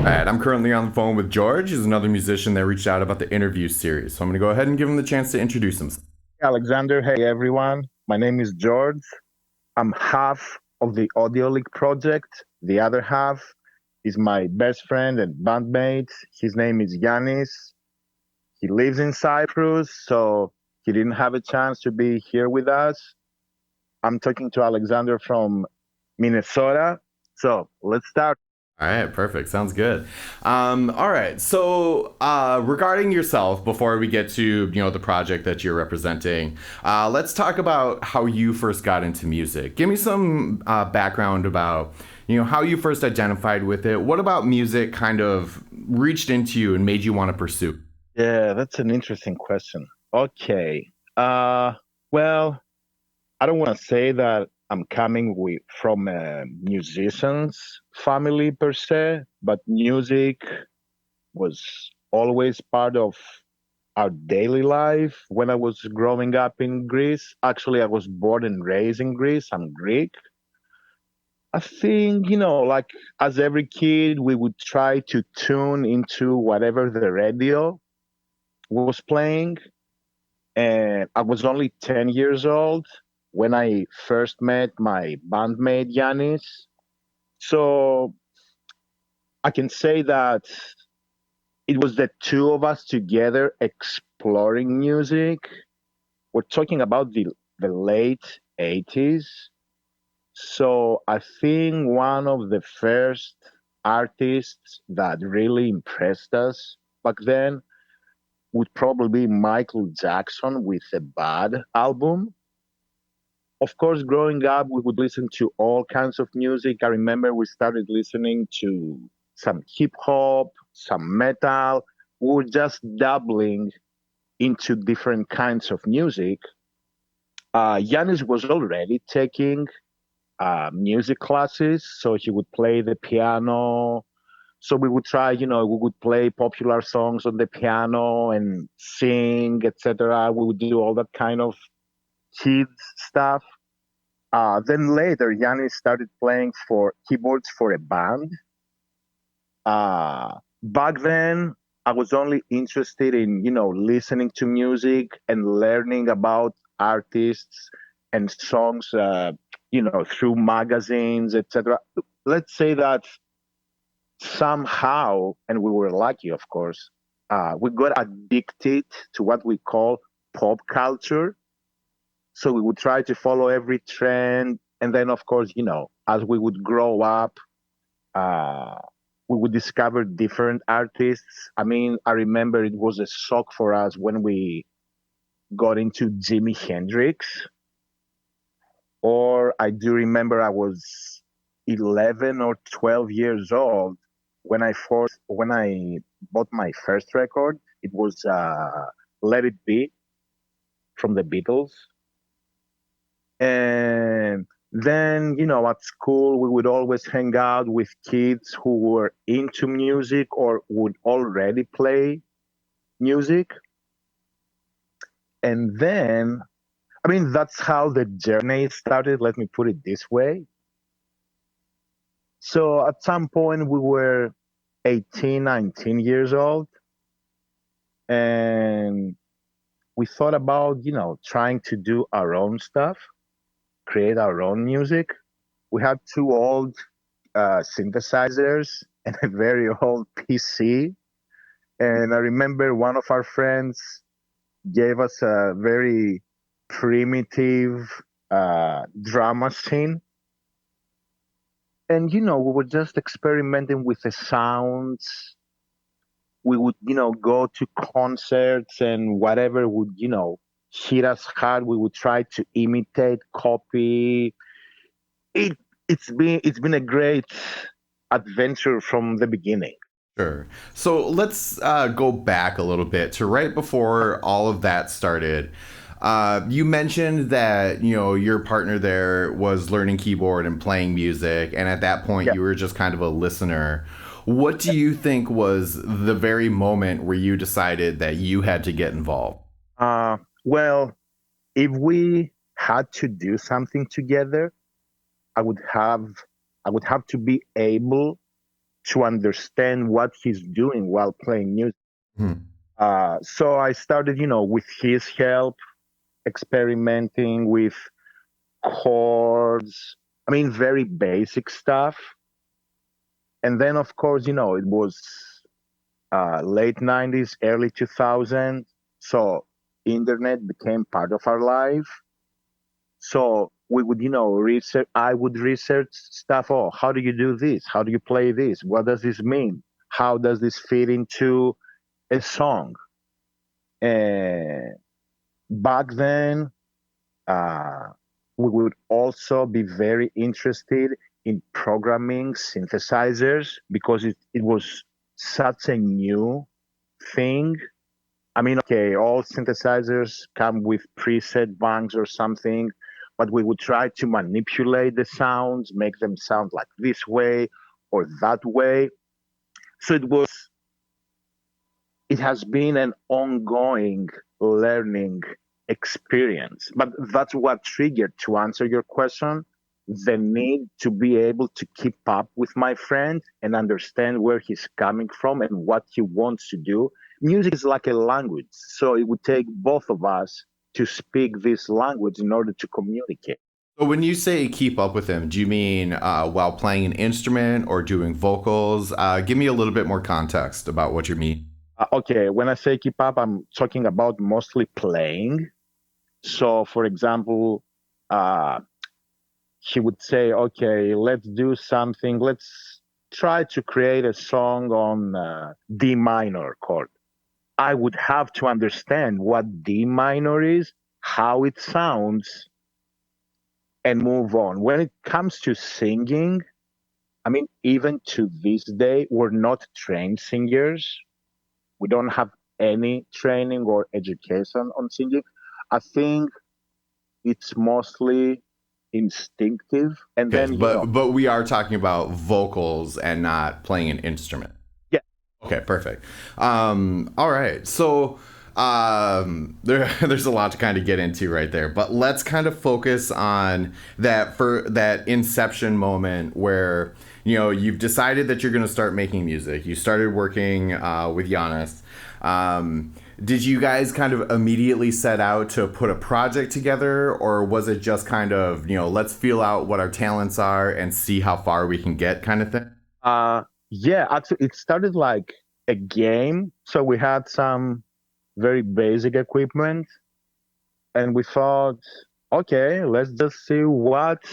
All right, I'm currently on the phone with George. He's another musician that reached out about the interview series. So I'm going to go ahead and give him the chance to introduce himself. Alexander, hey everyone. My name is George. I'm half of the Audio League project. The other half is my best friend and bandmate. His name is Yanis. He lives in Cyprus, so he didn't have a chance to be here with us. I'm talking to Alexander from Minnesota. So let's start. All right, perfect. Sounds good. All right. So, regarding yourself, before we get to the project that you're representing, let's talk about how you first got into music. Give me some background about how you first identified with it. What about music kind of reached into you and made you want to pursue? Yeah, that's an interesting question. Okay. Uh, well, I don't want to say that I'm coming from a musician's family per se, but music was always part of our daily life when I was growing up in Greece. Actually, I was born and raised in Greece. I'm Greek. I think, like as every kid, we would try to tune into whatever the radio was playing. And I was only 10 years old when I first met my bandmate Yanis. So I can say that it was the two of us together exploring music. We're talking about the late 80s. So I think one of the first artists that really impressed us back then would probably be Michael Jackson with the Bad album. Of course, growing up, we would listen to all kinds of music. I remember we started listening to some hip hop, some metal. We were just dabbling into different kinds of music. Yanis was already taking music classes, so he would play the piano. So we would try, we would play popular songs on the piano and sing, etc. We would do all that kind of kids stuff. Then later, Yannis started playing for keyboards for a band. Back then, I was only interested in, listening to music and learning about artists and songs, through magazines, etc. Let's say that somehow, and we were lucky, of course, we got addicted to what we call pop culture. So we would try to follow every trend. And then, of course, as we would grow up, uh, we would discover different artists. I mean, I remember it was a shock for us when we got into Jimi Hendrix. Or I do remember I was 11 or 12 years old when I bought my first record. It was Let It Be from the Beatles. And then, at school, we would always hang out with kids who were into music or would already play music. And then, I mean, that's how the journey started. Let me put it this way. So at some point, we were 18, 19 years old. And we thought about, trying to do our own stuff, create our own music. We had two old synthesizers and a very old PC. And I remember one of our friends gave us a very primitive drum machine. And, we were just experimenting with the sounds. We would, go to concerts and whatever would, hit us hard. We would try to imitate, copy. It, it's been a great adventure from the beginning. Sure. So let's go back a little bit to right before all of that started. You mentioned that your partner there was learning keyboard and playing music, and at that point Yeah. you were just kind of a listener. What do you think was the very moment where you decided that you had to get involved? Well, if we had to do something together, I would have I would have to be able to understand what he's doing while playing music. Hmm. So I started, with his help, experimenting with chords. I mean, very basic stuff. And then, of course, it was late 90s, early 2000s. So internet became part of our life. So we would, research. I would research stuff. Oh, how do you do this? How do you play this? What does this mean? How does this fit into a song? And back then, uh, we would also be very interested in programming synthesizers because it was such a new thing. I mean, okay, all synthesizers come with preset banks or something, but we would try to manipulate the sounds, make them sound like this way or that way. So it has been an ongoing learning experience. But that's what triggered, to answer your question, the need to be able to keep up with my friend and understand where he's coming from and what he wants to do. Music is like a language, so it would take both of us to speak this language in order to communicate. So when you say keep up with him, do you mean while playing an instrument or doing vocals? Give me a little bit more context about what you mean. Okay, when I say keep up, I'm talking about mostly playing. So, for example, uh, he would say, okay, let's do something. Let's try to create a song on D minor chord. I would have to understand what D minor is, how it sounds, and move on. When it comes to singing, I mean, even to this day, we're not trained singers. We don't have any training or education on singing. I think it's mostly instinctive. And Okay, then, but we are talking about vocals and not playing an instrument. yeah, Okay, perfect. All right, so there's a lot to kind of get into right there, but let's kind of focus on that inception moment where you've decided that you're going to start making music. You started working with Giannis. Did you guys kind of immediately set out to put a project together, or was it just kind of let's feel out what our talents are and see how far we can get kind of thing? uh, yeah, actually, it started like a game. So we had some very basic equipment, and we thought, okay, let's just see what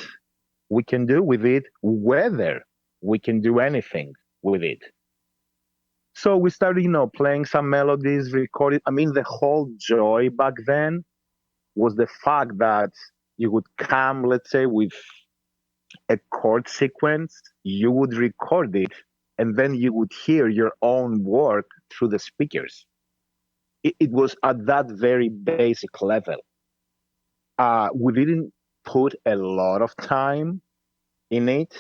we can do with it, whether we can do anything with it. So we started, playing some melodies, recorded. I mean, the whole joy back then was the fact that you would come, let's say, with a chord sequence, you would record it, and then you would hear your own work through the speakers. It was at that very basic level. We didn't put a lot of time in it.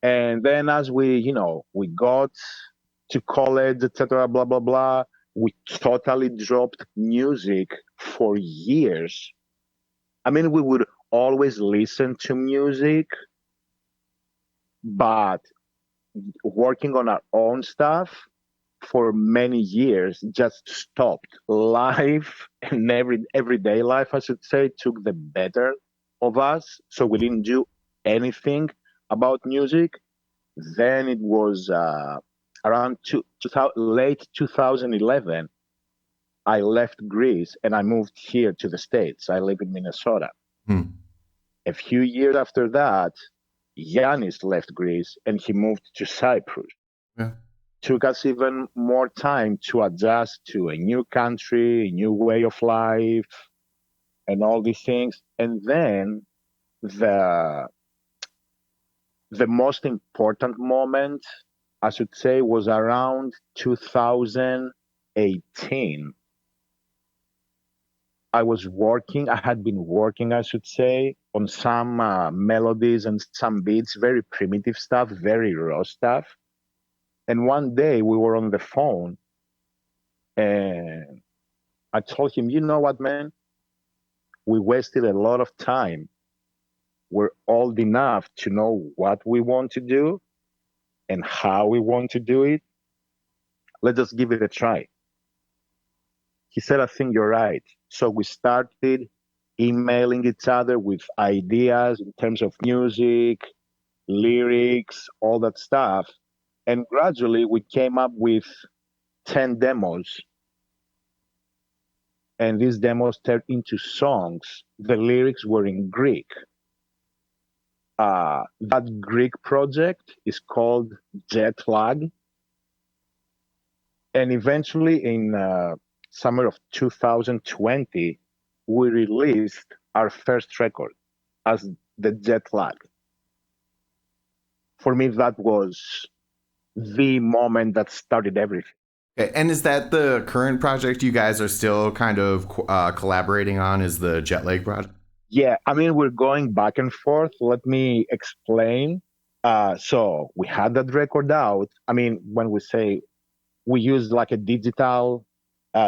And then as we got to college, etc., blah, blah, blah, we totally dropped music for years. I mean, we would always listen to music, but working on our own stuff for many years just stopped. Life and everyday life, I should say, took the better of us. So we didn't do anything about music. Then it was around 2000, late 2011. I left Greece and I moved here to the States. I live in Minnesota. Hmm. A few years after that, Yanis left Greece and he moved to Cyprus. Yeah. Took us even more time to adjust to a new country, a new way of life, and all these things. And then the the most important moment, I should say, was around 2018. I had been working, I should say, on some melodies and some beats, very primitive stuff, very raw stuff. And one day we were on the phone and I told him, you know what, man? We wasted a lot of time. We're old enough to know what we want to do. and how we want to do it. Let's just give it a try. He said, I think you're right. So we started emailing each other with ideas in terms of music, lyrics, all that stuff. And gradually we came up with 10 demos. And these demos turned into songs. The lyrics were in Greek. That Greek project is called Jet Lag. And eventually in summer of 2020, we released our first record as the Jet Lag. For me, that was the moment that started everything. Okay, and is that the current project you guys are still kind of collaborating on? Is the Jet Lag project? Yeah, I mean, we're going back and forth. Let me explain. So we had that record out. I mean, when we say we use like a digital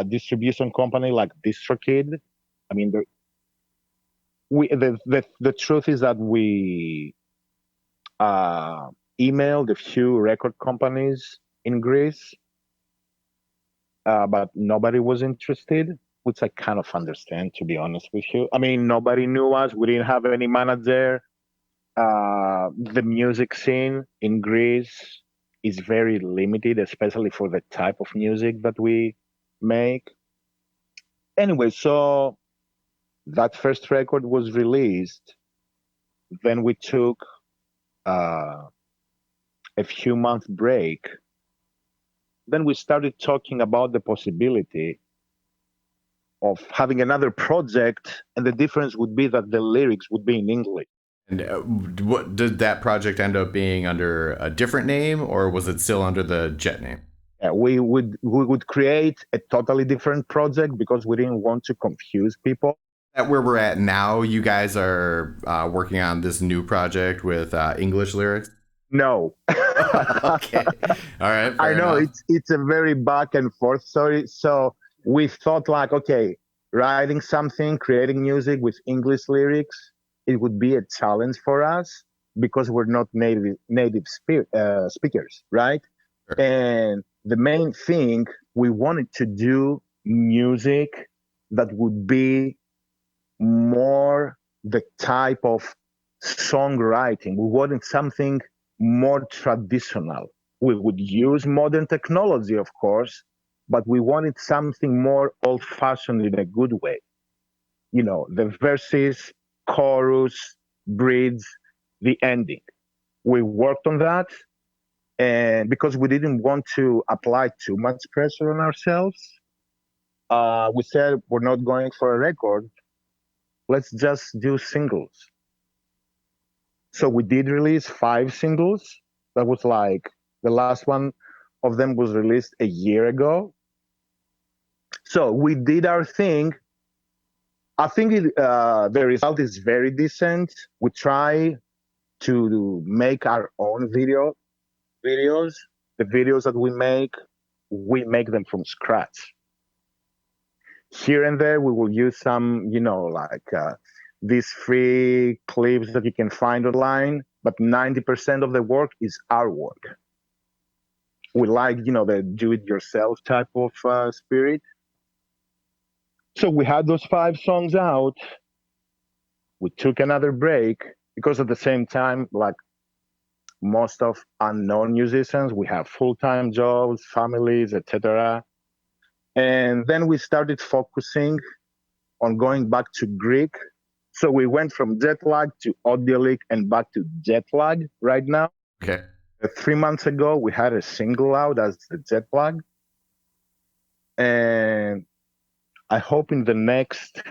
distribution company like DistroKid, I mean, the truth is that we uh, emailed a few record companies in Greece, but nobody was interested, which I kind of understand, to be honest with you. I mean, nobody knew us. We didn't have any manager. The music scene in Greece is very limited, especially for the type of music that we make. Anyway, so that first record was released. Then we took uh, a few month break. Then we started talking about the possibility of having another project, and the difference would be that the lyrics would be in English. And what did that project end up being under a different name, or was it still under the Jet name? We would create a totally different project because we didn't want to confuse people. At where we're at now, you guys are working on this new project with English lyrics. No. Okay, all right, I fair know enough. it's a very back and forth story. So we thought like, okay, writing something, creating music with English lyrics, it would be a challenge for us because we're not speakers, right? Sure. And the main thing, we wanted to do music that would be more the type of songwriting. We wanted something more traditional. We would use modern technology, of course, but we wanted something more old fashioned in a good way. You know, the verses, chorus, bridge, the ending. We worked on that. And because we didn't want to apply too much pressure on ourselves, we said we're not going for a record. Let's just do singles. So we did release 5 singles. That was like the last one of them was released a year ago. So we did our thing. I think the result is very decent. We try to make our own videos. The videos that we make them from scratch. Here and there, we will use some, like these free clips that you can find online, but 90% of the work is our work. We like, the do-it-yourself type of spirit. So we had those 5 songs out. We took another break because at the same time, like most of unknown musicians, we have full-time jobs, families, etc. And then we started focusing on going back to Greek. So we went from jet lag to audio leak and back to jet lag right now. Okay. 3 months ago, we had a single out as the jet lag. And I hope in the next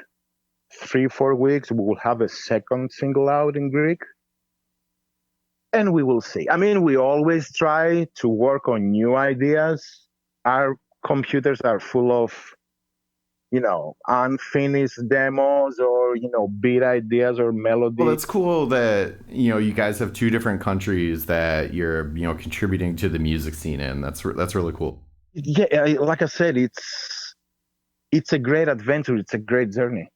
3-4 weeks, we will have a second single out in Greek. And we will see. I mean, we always try to work on new ideas. Our computers are full of unfinished demos or, beat ideas or Well, melody. it's cool that you guys have two different countries that you're contributing to the music scene in. That's really cool. Yeah, like I said, it's a great adventure. It's a great journey.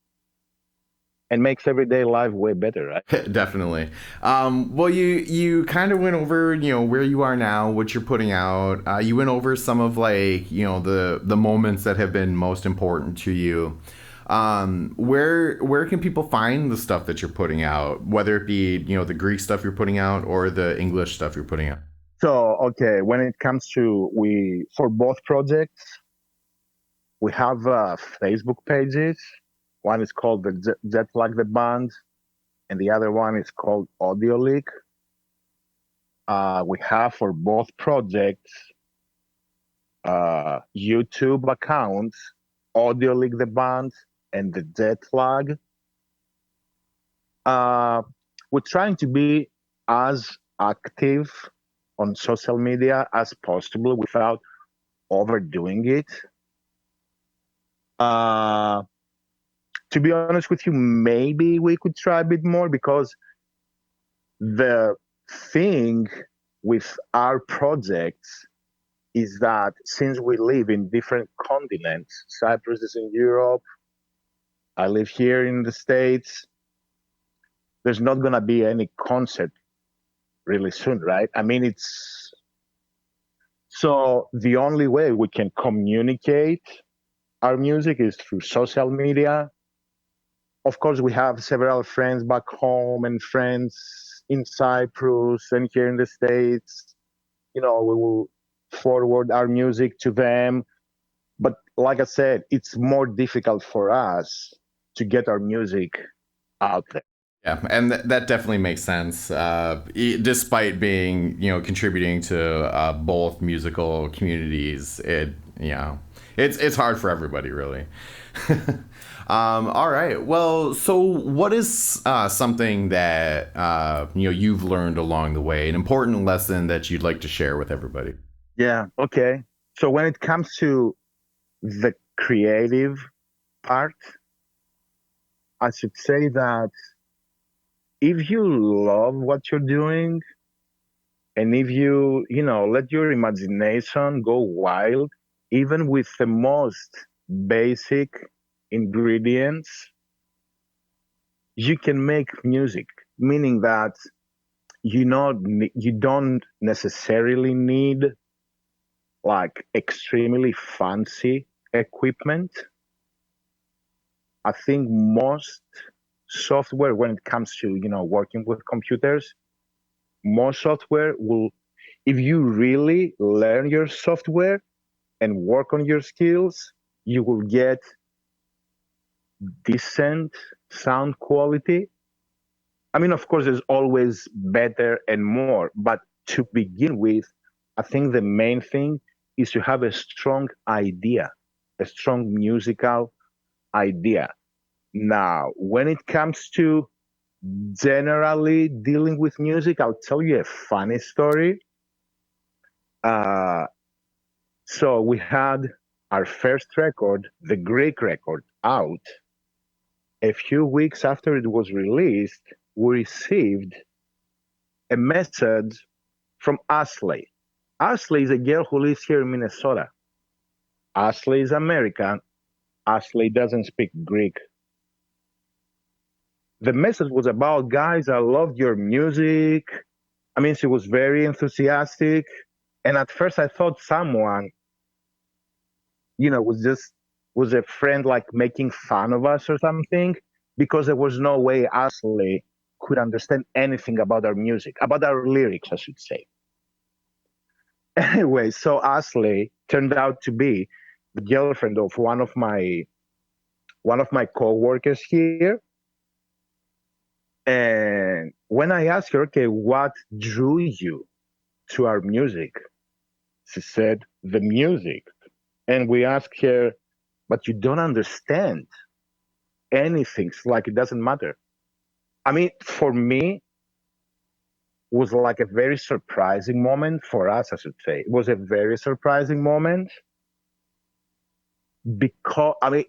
and makes everyday life way better, right? Definitely. Well, you kind of went over, where you are now, what you're putting out. You went over some of like, the moments that have been most important to you. Where can people find the stuff that you're putting out, whether it be, the Greek stuff you're putting out or the English stuff you're putting out? So, okay, when it comes to for both projects, we have Facebook pages. One is called the Jet Like the Band, and the other one is called Audio Leak. We have for both projects YouTube accounts, Audio Leak the Band and the Jet Lag. We're trying to be as active on social media as possible without overdoing it. To be honest with you, maybe we could try a bit more, because the thing with our projects is that since we live in different continents, Cyprus is in Europe, I live here in the States, there's not going to be any concert really soon, right? I mean, it's so the only way we can communicate our music is through social media. Of course, we have several friends back home and friends in Cyprus and here in the States. We will forward our music to them. But like I said, it's more difficult for us to get our music out there. Yeah, and that definitely makes sense. Despite being, contributing to both musical communities, it's hard for everybody, really. All right. Well, so what is something that you've learned along the way, an important lesson that you'd like to share with everybody? Yeah. Okay. So when it comes to the creative part, I should say that if you love what you're doing, and if let your imagination go wild, even with the most basic ingredients, you can make music, meaning that you don't necessarily need like extremely fancy equipment. I think most software, when it comes to working with computers, most software will, if you really learn your software and work on your skills, you will get decent sound quality. I mean, of course, there's always better and more, but to begin with, I think the main thing is to have a strong idea, a strong musical idea. Now, when it comes to generally dealing with music, I'll tell you a funny story. Uh, so we had our first record, the Greek record, out. A few weeks after it was released, we received a message from Ashley. Ashley is a girl who lives here in Minnesota. Ashley is American. Ashley doesn't speak Greek. The message was about, guys, I loved your music. I mean, she was very enthusiastic. And at first I thought someone, was a friend like making fun of us or something, because there was no way Ashley could understand anything about our music, about our lyrics, I should say. Anyway, so Ashley turned out to be the girlfriend of one of my co-workers here. And when I asked her, okay, what drew you to our music? She said, the music. And we asked her, but you don't understand anything. It's like it doesn't matter. I mean, for me, it was like a very surprising moment for us, I should say. It was a very surprising moment because, I mean,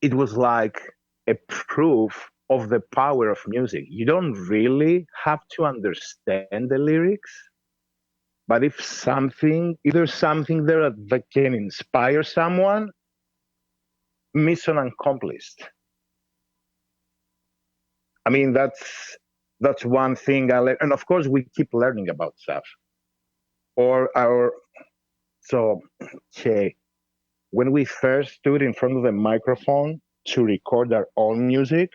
it was like a proof of the power of music. You don't really have to understand the lyrics, but if there's something there that can inspire someone, mission accomplished. I mean, that's one thing I learned, and of course, we keep learning about stuff. Or our so, okay, when we first stood in front of the microphone to record our own music,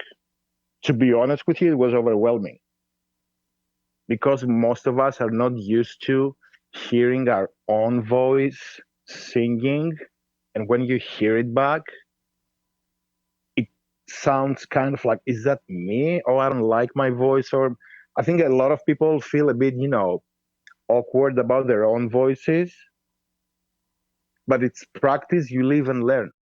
to be honest with you, it was overwhelming because most of us are not used to hearing our own voice singing. And when you hear it back, it sounds kind of like, is that me? Oh, I don't like my voice. Or I think a lot of people feel a bit, awkward about their own voices, but it's practice, you live and learn.